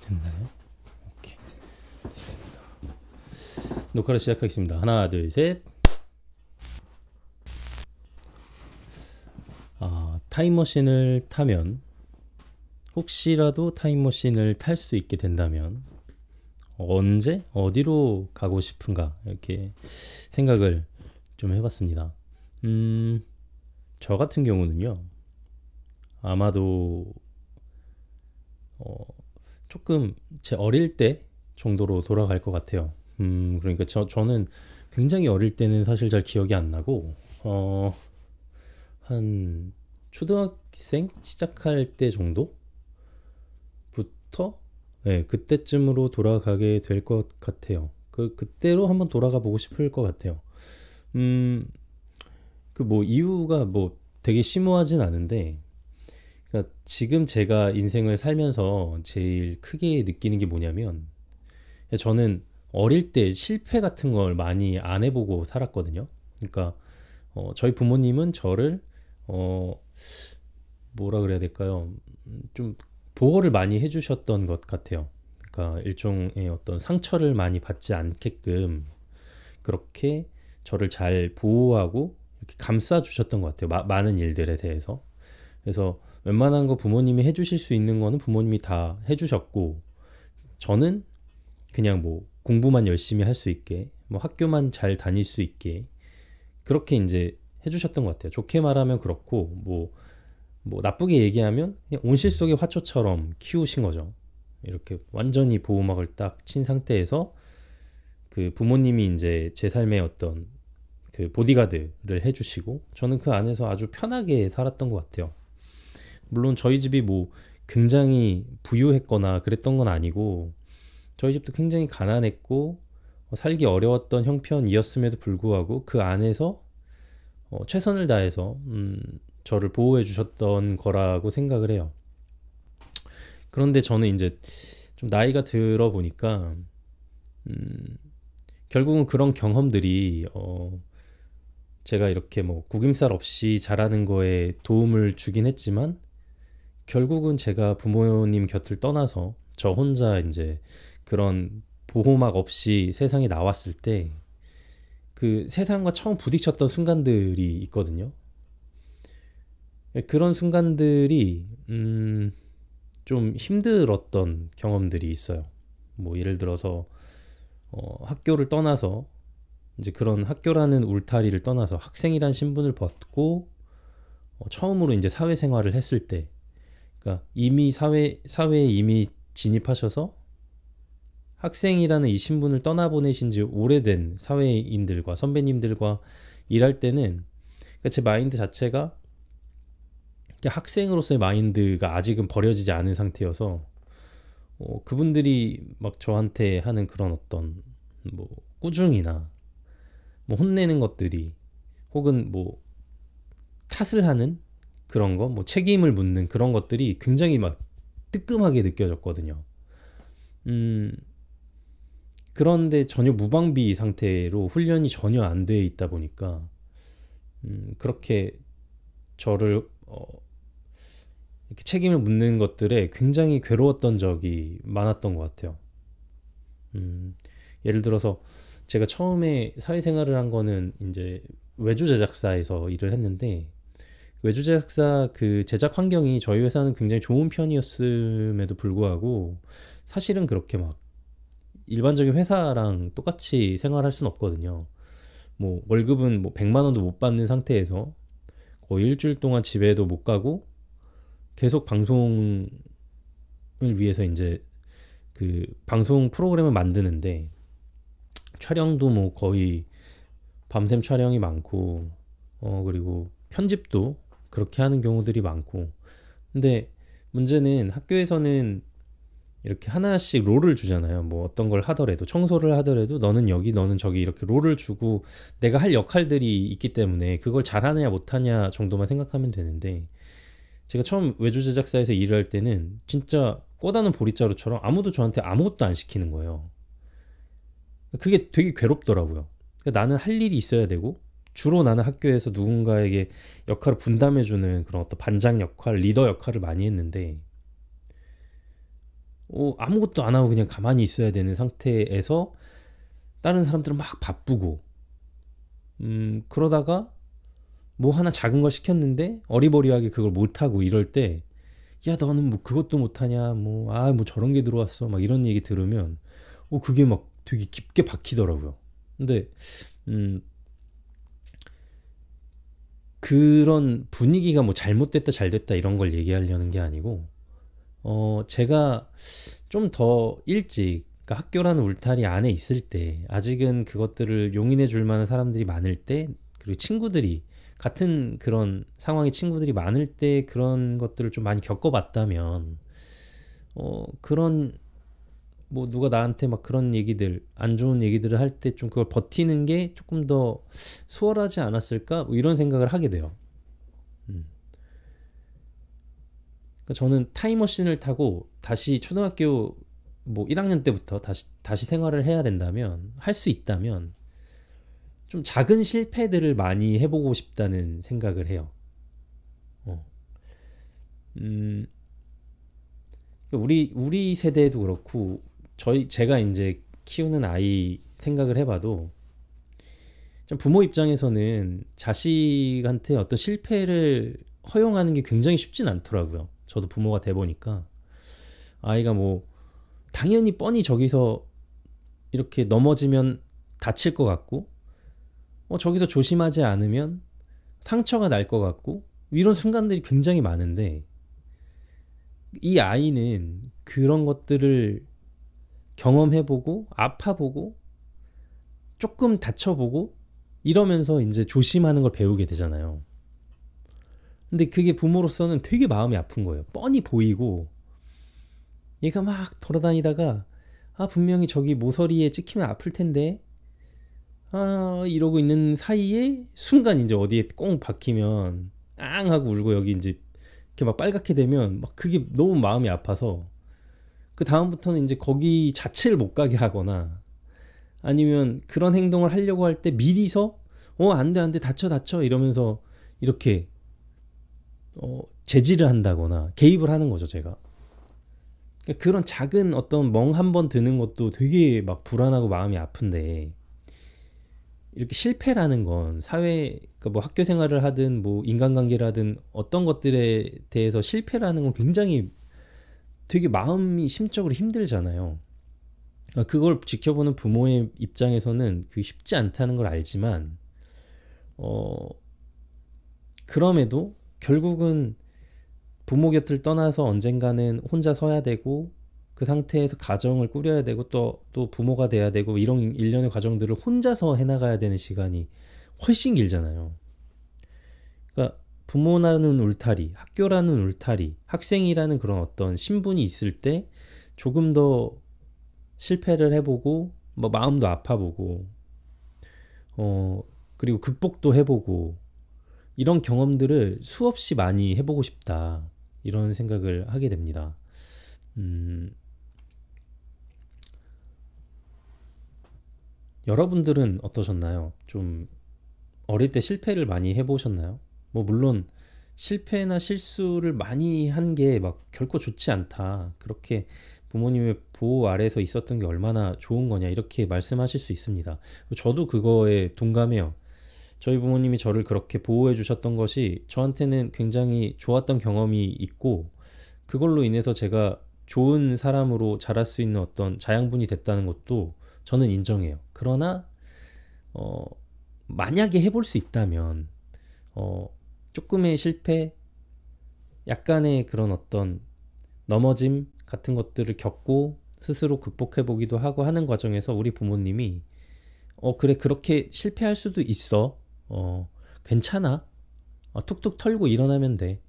됐나요? 오케이, 됐습니다. 녹화를 시작하겠습니다. 하나, 둘, 셋. 타임머신을 타면, 혹시라도 타임머신을 탈 수 있게 된다면 언제 어디로 가고 싶은가, 이렇게 생각을 좀 해봤습니다. 저 같은 경우는요, 아마도 조금 제 어릴 때 정도로 돌아갈 것 같아요. 그러니까 저는 굉장히 어릴 때는 사실 잘 기억이 안 나고, 한 초등학생 시작할 때 정도부터, 네, 그때쯤으로 돌아가게 될 것 같아요. 그때로 한번 돌아가 보고 싶을 것 같아요. 그 뭐 이유가 뭐 되게 심오하진 않은데, 그러니까 지금 제가 인생을 살면서 제일 크게 느끼는 게 뭐냐면, 저는 어릴 때 실패 같은 걸 많이 안 해보고 살았거든요. 그러니까 저희 부모님은 저를 어, 뭐라 그래야 될까요? 좀 보호를 많이 해주셨던 것 같아요. 그러니까 일종의 어떤 상처를 많이 받지 않게끔 그렇게 저를 잘 보호하고 이렇게 감싸 주셨던 것 같아요. 많은 일들에 대해서. 그래서 웬만한 거 부모님이 해주실 수 있는 거는 부모님이 다 해주셨고, 저는 그냥 뭐 공부만 열심히 할 수 있게, 뭐 학교만 잘 다닐 수 있게 그렇게 이제 해주셨던 것 같아요. 좋게 말하면 그렇고, 뭐 나쁘게 얘기하면 그냥 온실 속의 화초처럼 키우신 거죠. 이렇게 완전히 보호막을 딱 친 상태에서 그 부모님이 이제 제 삶의 어떤 그 보디가드를 해주시고, 저는 그 안에서 아주 편하게 살았던 것 같아요. 물론 저희 집이 뭐 굉장히 부유했거나 그랬던 건 아니고, 저희 집도 굉장히 가난했고 살기 어려웠던 형편이었음에도 불구하고 그 안에서 최선을 다해서 저를 보호해 주셨던 거라고 생각을 해요. 그런데 저는 이제 좀 나이가 들어 보니까 결국은 그런 경험들이 제가 이렇게 뭐 구김살 없이 자라는 거에 도움을 주긴 했지만, 결국은 제가 부모님 곁을 떠나서 저 혼자 이제 그런 보호막 없이 세상에 나왔을 때 그 세상과 처음 부딪혔던 순간들이 있거든요. 그런 순간들이 좀 힘들었던 경험들이 있어요. 뭐 예를 들어서 학교를 떠나서, 이제 그런 학교라는 울타리를 떠나서 학생이란 신분을 벗고 처음으로 이제 사회생활을 했을 때, 그러니까 이미 사회에 이미 진입하셔서 학생이라는 이 신분을 떠나보내신 지 오래된 사회인들과 선배님들과 일할 때는, 그러니까 제 마인드 자체가 학생으로서의 마인드가 아직은 버려지지 않은 상태여서 그분들이 막 저한테 하는 그런 어떤 뭐 꾸중이나 뭐 혼내는 것들이, 혹은 뭐 탓을 하는 그런 거, 뭐 책임을 묻는 그런 것들이 굉장히 막 뜨끔하게 느껴졌거든요. 그런데 전혀 무방비 상태로 훈련이 전혀 안 돼 있다 보니까 그렇게 저를 이렇게 책임을 묻는 것들에 굉장히 괴로웠던 적이 많았던 것 같아요. 예를 들어서 제가 처음에 사회생활을 한 거는 이제 외주 제작사에서 일을 했는데, 외주 제작사 그 제작 환경이 저희 회사는 굉장히 좋은 편이었음에도 불구하고 사실은 그렇게 막 일반적인 회사랑 똑같이 생활할 수는 없거든요. 뭐 월급은 뭐 100만 원도 못 받는 상태에서 거의 일주일 동안 집에도 못 가고 계속 방송을 위해서 이제 그 방송 프로그램을 만드는데, 촬영도 뭐 거의 밤샘 촬영이 많고 그리고 편집도 그렇게 하는 경우들이 많고. 근데 문제는 학교에서는 이렇게 하나씩 롤을 주잖아요. 뭐 어떤 걸 하더라도, 청소를 하더라도 너는 여기 너는 저기 이렇게 롤을 주고 내가 할 역할들이 있기 때문에 그걸 잘하느냐 못하냐 정도만 생각하면 되는데, 제가 처음 외주 제작사에서 일을 할 때는 진짜 꼬다는 보리자루처럼 아무도 저한테 아무것도 안 시키는 거예요. 그게 되게 괴롭더라고요. 그러니까 나는 할 일이 있어야 되고, 주로 나는 학교에서 누군가에게 역할을 분담해주는 그런 어떤 반장 역할, 리더 역할을 많이 했는데, 아무것도 안 하고 그냥 가만히 있어야 되는 상태에서 다른 사람들은 막 바쁘고 그러다가 뭐 하나 작은 걸 시켰는데 어리버리하게 그걸 못하고 이럴 때 야 너는 뭐 그것도 못하냐 뭐 저런 게 들어왔어 막 이런 얘기 들으면 그게 막 되게 깊게 박히더라고요. 근데 그런 분위기가 뭐 잘못됐다 잘됐다 이런 걸 얘기하려는 게 아니고 제가 좀 더 일찍 그러니까 학교라는 울타리 안에 있을 때 아직은 그것들을 용인해 줄 만한 사람들이 많을 때 그리고 친구들이 같은 그런 상황의 친구들이 많을 때 그런 것들을 좀 많이 겪어봤다면 그런 뭐 누가 나한테 막 그런 얘기들 안 좋은 얘기들을 할 때 좀 그걸 버티는 게 조금 더 수월하지 않았을까 뭐 이런 생각을 하게 돼요. 그러니까 저는 타임머신을 타고 다시 초등학교 뭐 1학년 때부터 다시 생활을 해야 된다면 할 수 있다면 좀 작은 실패들을 많이 해보고 싶다는 생각을 해요. 어. 음, 우리 세대도 그렇고 제가 이제 키우는 아이 생각을 해봐도 좀 부모 입장에서는 자식한테 어떤 실패를 허용하는 게 굉장히 쉽진 않더라고요. 저도 부모가 돼 보니까 아이가 뭐 당연히 뻔히 저기서 이렇게 넘어지면 다칠 것 같고 저기서 조심하지 않으면 상처가 날 것 같고 이런 순간들이 굉장히 많은데 이 아이는 그런 것들을 경험해보고 아파보고 조금 다쳐보고 이러면서 이제 조심하는 걸 배우게 되잖아요. 근데 그게 부모로서는 되게 마음이 아픈 거예요. 뻔히 보이고 얘가 막 돌아다니다가 분명히 저기 모서리에 찍히면 아플 텐데 이러고 있는 사이에 순간 이제 어디에 꽁 박히면 앙 하고 울고 여기 이제 이렇게 막 빨갛게 되면 막 그게 너무 마음이 아파서 그 다음부터는 이제 거기 자체를 못 가게 하거나 아니면 그런 행동을 하려고 할 때 미리서 안 돼 안 돼 다쳐 이러면서 이렇게 제지를 한다거나 개입을 하는 거죠 제가. 그러니까 그런 작은 어떤 멍 한 번 드는 것도 되게 막 불안하고 마음이 아픈데 이렇게 실패라는 건 그러니까 뭐 학교 생활을 하든 뭐 인간관계를 하든 어떤 것들에 대해서 실패라는 건 굉장히 되게 마음이 심적으로 힘들잖아요. 그걸 지켜보는 부모의 입장에서는 그게 쉽지 않다는 걸 알지만 그럼에도 결국은 부모 곁을 떠나서 언젠가는 혼자 서야 되고 그 상태에서 가정을 꾸려야 되고 또 부모가 돼야 되고 이런 일련의 과정들을 혼자서 해나가야 되는 시간이 훨씬 길잖아요. 그러니까 부모라는 울타리, 학교라는 울타리, 학생이라는 그런 어떤 신분이 있을 때 조금 더 실패를 해보고 뭐 마음도 아파보고 그리고 극복도 해보고 이런 경험들을 수없이 많이 해보고 싶다 이런 생각을 하게 됩니다. 여러분들은 어떠셨나요? 좀 어릴 때 실패를 많이 해보셨나요? 뭐 물론 실패나 실수를 많이 한 게 막 결코 좋지 않다. 그렇게 부모님의 보호 아래에서 있었던 게 얼마나 좋은 거냐 이렇게 말씀하실 수 있습니다. 저도 그거에 동감해요. 저희 부모님이 저를 그렇게 보호해 주셨던 것이 저한테는 굉장히 좋았던 경험이 있고 그걸로 인해서 제가 좋은 사람으로 자랄 수 있는 어떤 자양분이 됐다는 것도 저는 인정해요. 그러나 만약에 해볼 수 있다면 조금의 실패, 약간의 그런 어떤 넘어짐 같은 것들을 겪고 스스로 극복해 보기도 하고 하는 과정에서 우리 부모님이 그래 그렇게 실패할 수도 있어. 괜찮아. 툭툭 털고 일어나면 돼.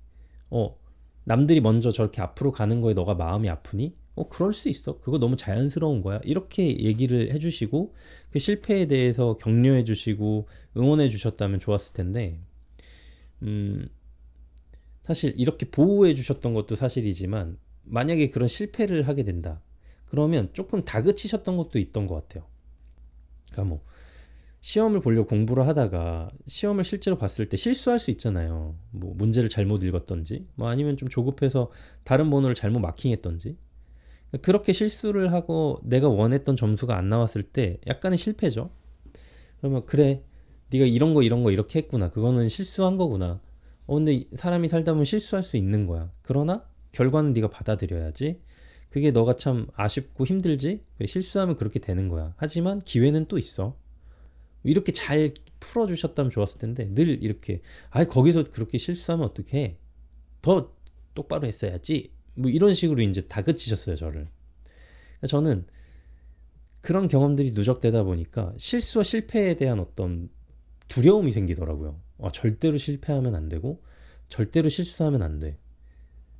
남들이 먼저 저렇게 앞으로 가는 거에 너가 마음이 아프니? 그럴 수 있어. 그거 너무 자연스러운 거야. 이렇게 얘기를 해주시고 그 실패에 대해서 격려해 주시고 응원해 주셨다면 좋았을 텐데 사실 이렇게 보호해 주셨던 것도 사실이지만 만약에 그런 실패를 하게 된다. 그러면 조금 다그치셨던 것도 있던 것 같아요. 그러니까 뭐 시험을 보려고 공부를 하다가 시험을 실제로 봤을 때 실수할 수 있잖아요. 뭐 문제를 잘못 읽었던지 뭐 아니면 좀 조급해서 다른 번호를 잘못 마킹했던지 그렇게 실수를 하고 내가 원했던 점수가 안 나왔을 때 약간의 실패죠. 그러면 그래, 네가 이런 거 이런 거 이렇게 했구나. 그거는 실수한 거구나. 근데 사람이 살다 보면 실수할 수 있는 거야. 그러나 결과는 네가 받아들여야지. 그게 너가 참 아쉽고 힘들지? 실수하면 그렇게 되는 거야. 하지만 기회는 또 있어. 이렇게 잘 풀어주셨다면 좋았을 텐데 늘 이렇게 거기서 그렇게 실수하면 어떡해. 더 똑바로 했어야지. 뭐 이런 식으로 이제 다그치셨어요, 저를. 저는 그런 경험들이 누적되다 보니까 실수와 실패에 대한 어떤 두려움이 생기더라고요. 절대로 실패하면 안 되고 절대로 실수하면 안 돼.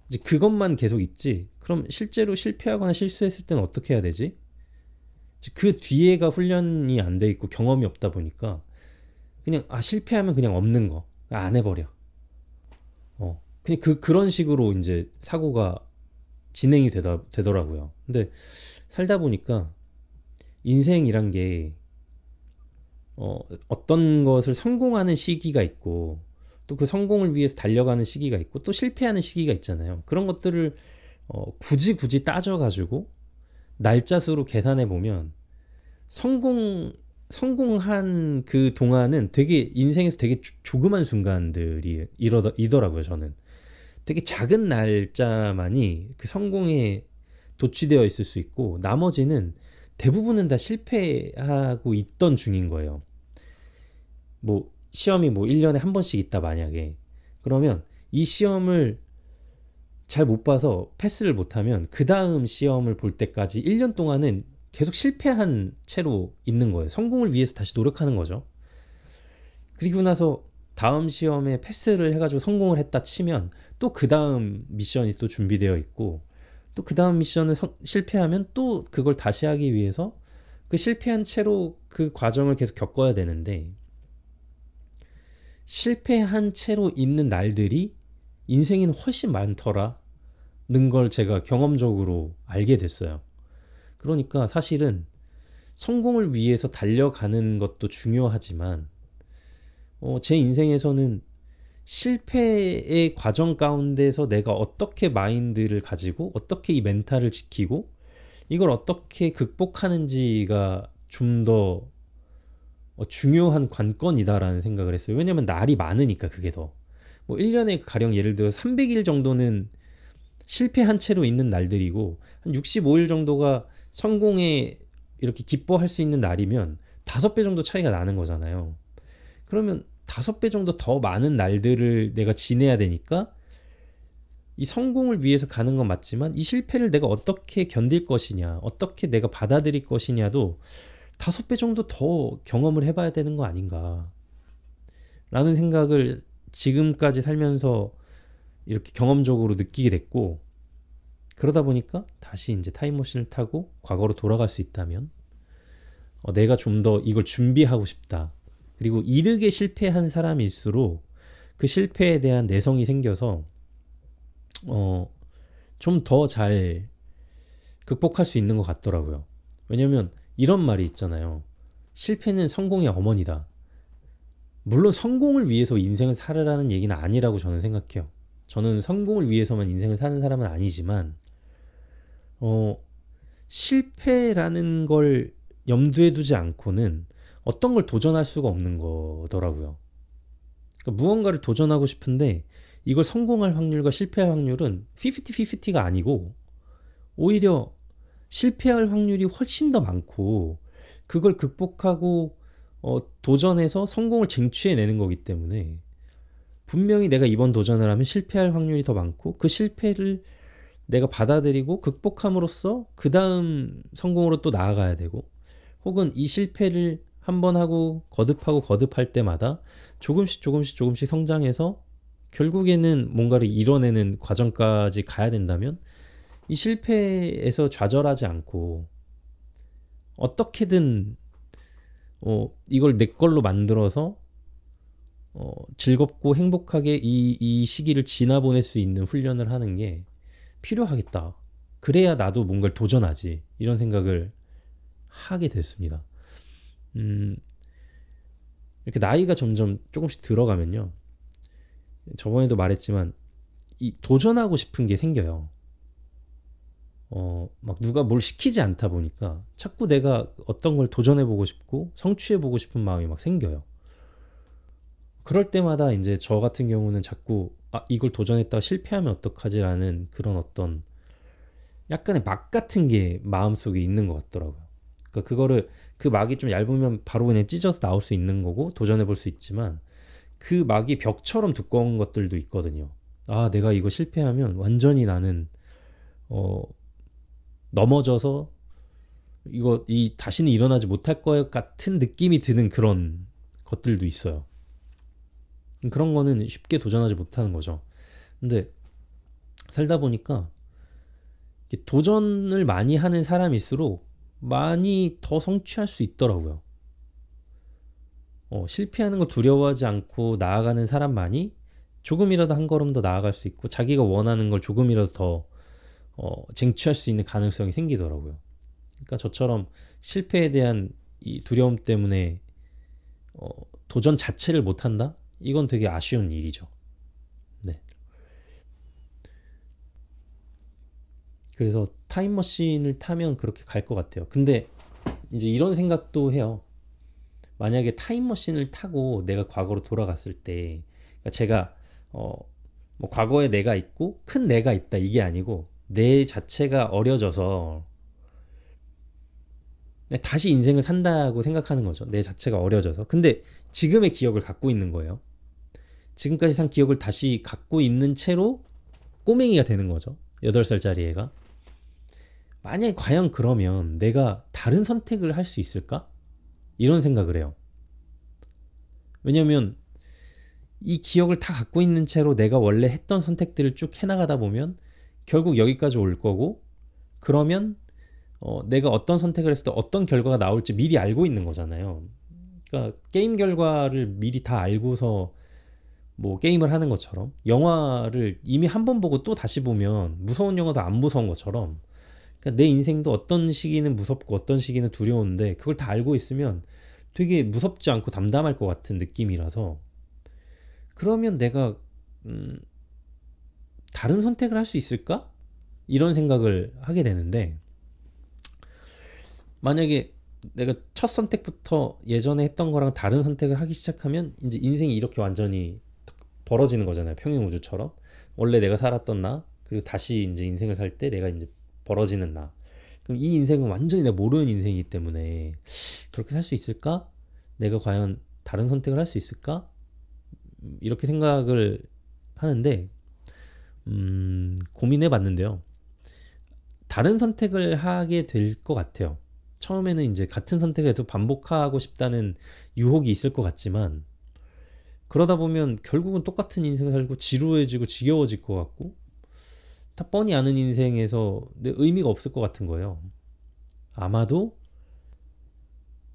이제 그것만 계속 있지. 그럼 실제로 실패하거나 실수했을 때는 어떻게 해야 되지? 그 뒤에가 훈련이 안 돼 있고 경험이 없다 보니까 그냥 실패하면 그냥 없는 거 안 해버려. 그냥 그런 식으로 이제 사고가 진행이 되더라고요. 근데 살다 보니까 인생이란 게 어떤 것을 성공하는 시기가 있고 또 그 성공을 위해서 달려가는 시기가 있고 또 실패하는 시기가 있잖아요. 그런 것들을 굳이 따져가지고 날짜 수로 계산해 보면 성공한 그 동안은 되게 인생에서 되게 조그만 순간들이 이더라고요. 저는 되게 작은 날짜만이 그 성공에 도취되어 있을 수 있고 나머지는 대부분은 다 실패하고 있던 중인 거예요. 뭐 시험이 뭐 1년에 한 번씩 있다 만약에 그러면 이 시험을 잘 못 봐서 패스를 못하면 그 다음 시험을 볼 때까지 1년 동안은 계속 실패한 채로 있는 거예요. 성공을 위해서 다시 노력하는 거죠. 그리고 나서 다음 시험에 패스를 해가지고 성공을 했다 치면 또 그 다음 미션이 또 준비되어 있고 또 그 다음 미션을 실패하면 또 그걸 다시 하기 위해서 그 실패한 채로 그 과정을 계속 겪어야 되는데 실패한 채로 있는 날들이 인생에는 훨씬 많더라는 걸 제가 경험적으로 알게 됐어요. 그러니까 사실은 성공을 위해서 달려가는 것도 중요하지만 제 인생에서는 실패의 과정 가운데서 내가 어떻게 마인드를 가지고 어떻게 이 멘탈을 지키고 이걸 어떻게 극복하는지가 좀 더 중요한 관건이다라는 생각을 했어요. 왜냐면 날이 많으니까 그게 더. 뭐 1년에 가령 예를 들어 300일 정도는 실패한 채로 있는 날들이고 한 65일 정도가 성공에 이렇게 기뻐할 수 있는 날이면 5배 정도 차이가 나는 거잖아요. 그러면 5배 정도 더 많은 날들을 내가 지내야 되니까 이 성공을 위해서 가는 건 맞지만 이 실패를 내가 어떻게 견딜 것이냐, 어떻게 내가 받아들일 것이냐도 5배 정도 더 경험을 해봐야 되는 거 아닌가 라는 생각을 지금까지 살면서 이렇게 경험적으로 느끼게 됐고 그러다 보니까 다시 이제 타임머신을 타고 과거로 돌아갈 수 있다면 내가 좀 더 이걸 준비하고 싶다. 그리고 이르게 실패한 사람일수록 그 실패에 대한 내성이 생겨서 좀 더 잘 극복할 수 있는 것 같더라고요. 왜냐면 이런 말이 있잖아요. 실패는 성공의 어머니다. 물론 성공을 위해서 인생을 살으라는 얘기는 아니라고 저는 생각해요. 저는 성공을 위해서만 인생을 사는 사람은 아니지만 실패라는 걸 염두에 두지 않고는 어떤 걸 도전할 수가 없는 거더라고요. 그러니까 무언가를 도전하고 싶은데 이걸 성공할 확률과 실패할 확률은 50-50가 아니고 오히려 실패할 확률이 훨씬 더 많고 그걸 극복하고 도전해서 성공을 쟁취해내는 거기 때문에 분명히 내가 이번 도전을 하면 실패할 확률이 더 많고 그 실패를 내가 받아들이고 극복함으로써 그 다음 성공으로 또 나아가야 되고 혹은 이 실패를 한번 하고 거듭할 때마다 조금씩 성장해서 결국에는 뭔가를 이뤄내는 과정까지 가야 된다면 이 실패에서 좌절하지 않고 어떻게든 이걸 내 걸로 만들어서 즐겁고 행복하게 이 시기를 지나보낼 수 있는 훈련을 하는 게 필요하겠다. 그래야 나도 뭔가를 도전하지. 이런 생각을 하게 됐습니다. 이렇게 나이가 점점 조금씩 들어가면요. 저번에도 말했지만 이 도전하고 싶은 게 생겨요. 막 누가 뭘 시키지 않다 보니까 자꾸 내가 어떤 걸 도전해보고 싶고 성취해보고 싶은 마음이 막 생겨요. 그럴 때마다 이제 저 같은 경우는 자꾸 이걸 도전했다가 실패하면 어떡하지라는 그런 어떤 약간의 막 같은 게 마음속에 있는 것 같더라고요. 그러니까 그 막이 좀 얇으면 바로 그냥 찢어서 나올 수 있는 거고 도전해볼 수 있지만 그 막이 벽처럼 두꺼운 것들도 있거든요. 내가 이거 실패하면 완전히 나는 넘어져서 다시는 일어나지 못할 것 같은 느낌이 드는 그런 것들도 있어요. 그런 거는 쉽게 도전하지 못하는 거죠. 근데 살다 보니까 도전을 많이 하는 사람일수록 많이 더 성취할 수 있더라고요. 실패하는 거 두려워하지 않고 나아가는 사람만이 조금이라도 한 걸음 더 나아갈 수 있고 자기가 원하는 걸 조금이라도 더 쟁취할 수 있는 가능성이 생기더라고요. 그러니까 저처럼 실패에 대한 이 두려움 때문에 도전 자체를 못한다? 이건 되게 아쉬운 일이죠. 네. 그래서 타임머신을 타면 그렇게 갈 것 같아요. 근데 이제 이런 생각도 해요. 만약에 타임머신을 타고 내가 과거로 돌아갔을 때, 그러니까 제가 뭐 과거에 내가 있고 큰 내가 있다 이게 아니고 내 자체가 어려져서 다시 인생을 산다고 생각하는 거죠. 내 자체가 어려져서. 근데 지금의 기억을 갖고 있는 거예요. 지금까지 산 기억을 다시 갖고 있는 채로 꼬맹이가 되는 거죠. 8살짜리 애가. 만약에 과연 그러면 내가 다른 선택을 할 수 있을까? 이런 생각을 해요. 왜냐면 이 기억을 다 갖고 있는 채로 내가 원래 했던 선택들을 쭉 해나가다 보면 결국 여기까지 올 거고, 그러면 내가 어떤 선택을 했을 때 어떤 결과가 나올지 미리 알고 있는 거잖아요. 그러니까 게임 결과를 미리 다 알고서 뭐 게임을 하는 것처럼, 영화를 이미 한 번 보고 또 다시 보면 무서운 영화도 안 무서운 것처럼, 그러니까 내 인생도 어떤 시기는 무섭고 어떤 시기는 두려운데 그걸 다 알고 있으면 되게 무섭지 않고 담담할 것 같은 느낌이라서, 그러면 내가 다른 선택을 할 수 있을까? 이런 생각을 하게 되는데, 만약에 내가 첫 선택부터 예전에 했던 거랑 다른 선택을 하기 시작하면 이제 인생이 이렇게 완전히 벌어지는 거잖아요. 평행우주처럼. 원래 내가 살았던 나, 그리고 다시 이제 인생을 살 때 내가 이제 벌어지는 나. 그럼 이 인생은 완전히 내가 모르는 인생이기 때문에 그렇게 살 수 있을까? 내가 과연 다른 선택을 할 수 있을까? 이렇게 생각을 하는데 고민해 봤는데요. 다른 선택을 하게 될 것 같아요. 처음에는 이제 같은 선택을 해서 반복하고 싶다는 유혹이 있을 것 같지만, 그러다 보면 결국은 똑같은 인생을 살고 지루해지고 지겨워질 것 같고, 다 뻔히 아는 인생에서 내 의미가 없을 것 같은 거예요. 아마도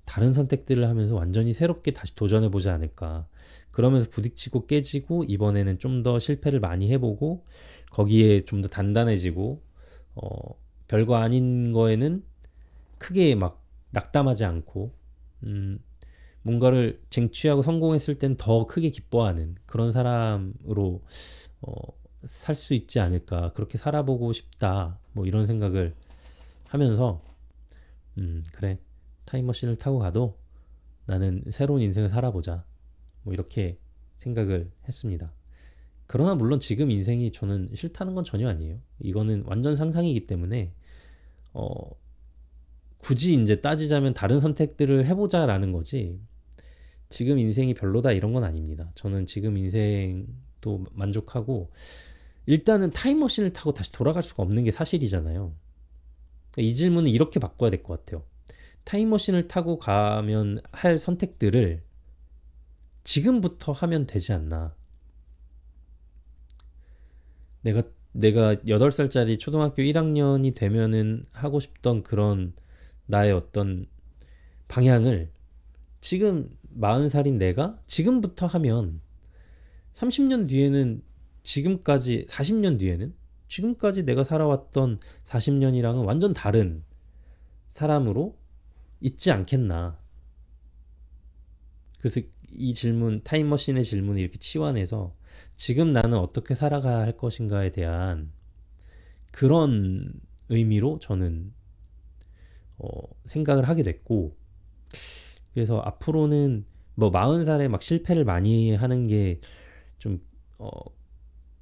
다른 선택들을 하면서 완전히 새롭게 다시 도전해보지 않을까. 그러면서 부딪히고 깨지고 이번에는 좀 더 실패를 많이 해보고 거기에 좀 더 단단해지고 별거 아닌 거에는 크게 막 낙담하지 않고 뭔가를 쟁취하고 성공했을 땐 더 크게 기뻐하는 그런 사람으로 살 수 있지 않을까. 그렇게 살아보고 싶다. 뭐 이런 생각을 하면서 그래, 타임머신을 타고 가도 나는 새로운 인생을 살아보자. 뭐 이렇게 생각을 했습니다. 그러나 물론 지금 인생이 저는 싫다는 건 전혀 아니에요. 이거는 완전 상상이기 때문에 굳이 이제 따지자면 다른 선택들을 해보자라는 거지, 지금 인생이 별로다 이런 건 아닙니다. 저는 지금 인생도 만족하고, 일단은 타임머신을 타고 다시 돌아갈 수가 없는 게 사실이잖아요. 이 질문은 이렇게 바꿔야 될 것 같아요. 타임머신을 타고 가면 할 선택들을 지금부터 하면 되지 않나. 내가 8살짜리 초등학교 1학년이 되면은 하고 싶던 그런 나의 어떤 방향을 지금 40살인 내가 지금부터 하면 30년 뒤에는 지금까지, 40년 뒤에는 지금까지 내가 살아왔던 40년이랑은 완전 다른 사람으로 있지 않겠나. 그래서 이 질문, 타임머신의 질문을 이렇게 치환해서 지금 나는 어떻게 살아가야 할 것인가에 대한 그런 의미로 저는 생각을 하게 됐고, 그래서 앞으로는 뭐 40살에 막 실패를 많이 하는 게 좀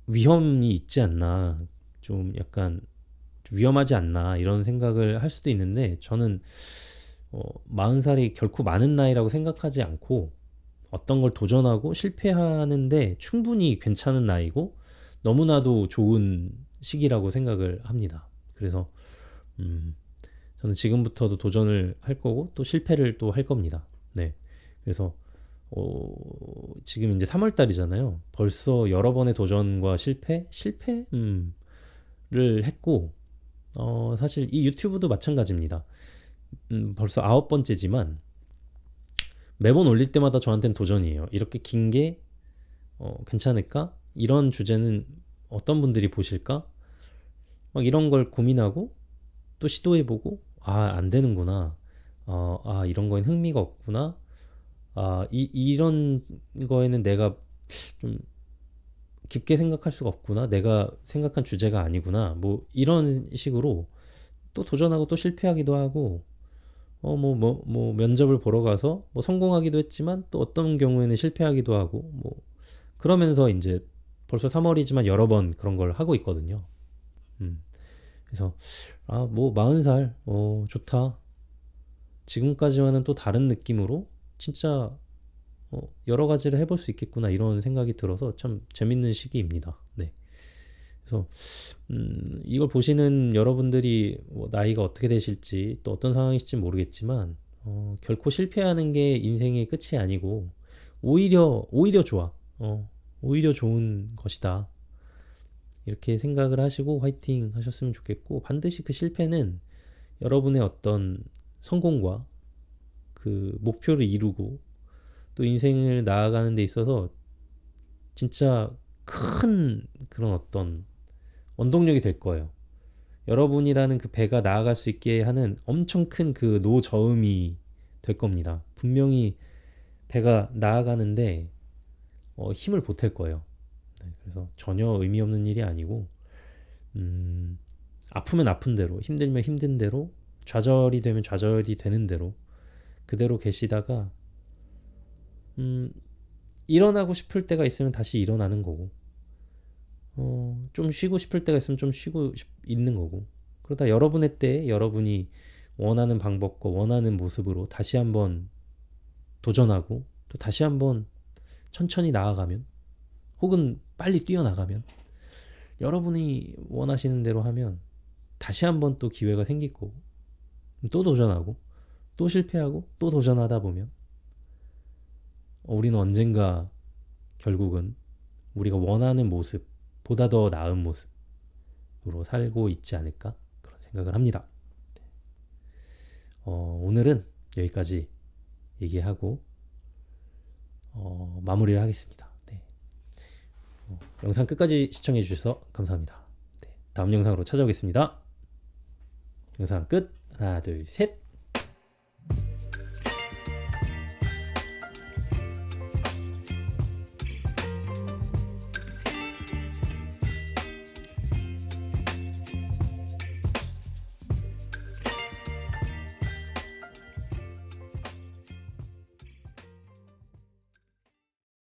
위험이 있지 않나, 좀 약간 위험하지 않나 이런 생각을 할 수도 있는데, 저는 40살이 결코 많은 나이라고 생각하지 않고 어떤 걸 도전하고 실패하는데 충분히 괜찮은 나이고 너무나도 좋은 시기라고 생각을 합니다. 그래서 저는 지금부터도 도전을 할 거고 또 실패를 또 할 겁니다. 네. 그래서 지금 이제 3월 달이잖아요. 벌써 여러 번의 도전과 실패를 했고, 사실 이 유튜브도 마찬가지입니다. 벌써 9번째지만 매번 올릴 때마다 저한테는 도전이에요. 이렇게 긴 게 괜찮을까? 이런 주제는 어떤 분들이 보실까? 막 이런 걸 고민하고 또 시도해보고, 안 되는구나. 이런 거엔 흥미가 없구나. 이런 거에는 내가 좀 깊게 생각할 수가 없구나. 내가 생각한 주제가 아니구나. 뭐 이런 식으로 또 도전하고 또 실패하기도 하고, 뭐 면접을 보러 가서 뭐 성공하기도 했지만 또 어떤 경우에는 실패하기도 하고, 뭐 그러면서 이제 벌써 3월이지만 여러 번 그런 걸 하고 있거든요. 그래서 뭐 40살 좋다. 지금까지와는 또 다른 느낌으로 진짜 여러 가지를 해볼 수 있겠구나 이런 생각이 들어서 참 재밌는 시기입니다. 네. 그래서 이걸 보시는 여러분들이 뭐 나이가 어떻게 되실지 또 어떤 상황이실지 모르겠지만 결코 실패하는 게 인생의 끝이 아니고 오히려 좋아. 오히려 좋은 것이다. 이렇게 생각을 하시고 화이팅 하셨으면 좋겠고, 반드시 그 실패는 여러분의 어떤 성공과 그 목표를 이루고 또 인생을 나아가는 데 있어서 진짜 큰 그런 어떤 원동력이 될 거예요. 여러분이라는 그 배가 나아갈 수 있게 하는 엄청 큰 그 노저음이 될 겁니다. 분명히 배가 나아가는데 힘을 보탤 거예요. 네, 그래서 전혀 의미 없는 일이 아니고, 아프면 아픈 대로, 힘들면 힘든 대로, 좌절이 되면 좌절이 되는 대로 그대로 계시다가 일어나고 싶을 때가 있으면 다시 일어나는 거고, 좀 쉬고 싶을 때가 있으면 좀 있는 거고, 그러다 여러분의 때에 여러분이 원하는 방법과 원하는 모습으로 다시 한번 도전하고 또 다시 한번 천천히 나아가면, 혹은 빨리 뛰어나가면, 여러분이 원하시는 대로 하면 다시 한번 또 기회가 생길 거고, 또 도전하고 또 실패하고 또 도전하다 보면 우리는 언젠가 결국은 우리가 원하는 모습보다 더 나은 모습으로 살고 있지 않을까, 그런 생각을 합니다. 오늘은 여기까지 얘기하고 마무리를 하겠습니다. 네. 영상 끝까지 시청해 주셔서 감사합니다. 네. 다음 영상으로 찾아오겠습니다. 영상 끝. 하나 둘 셋.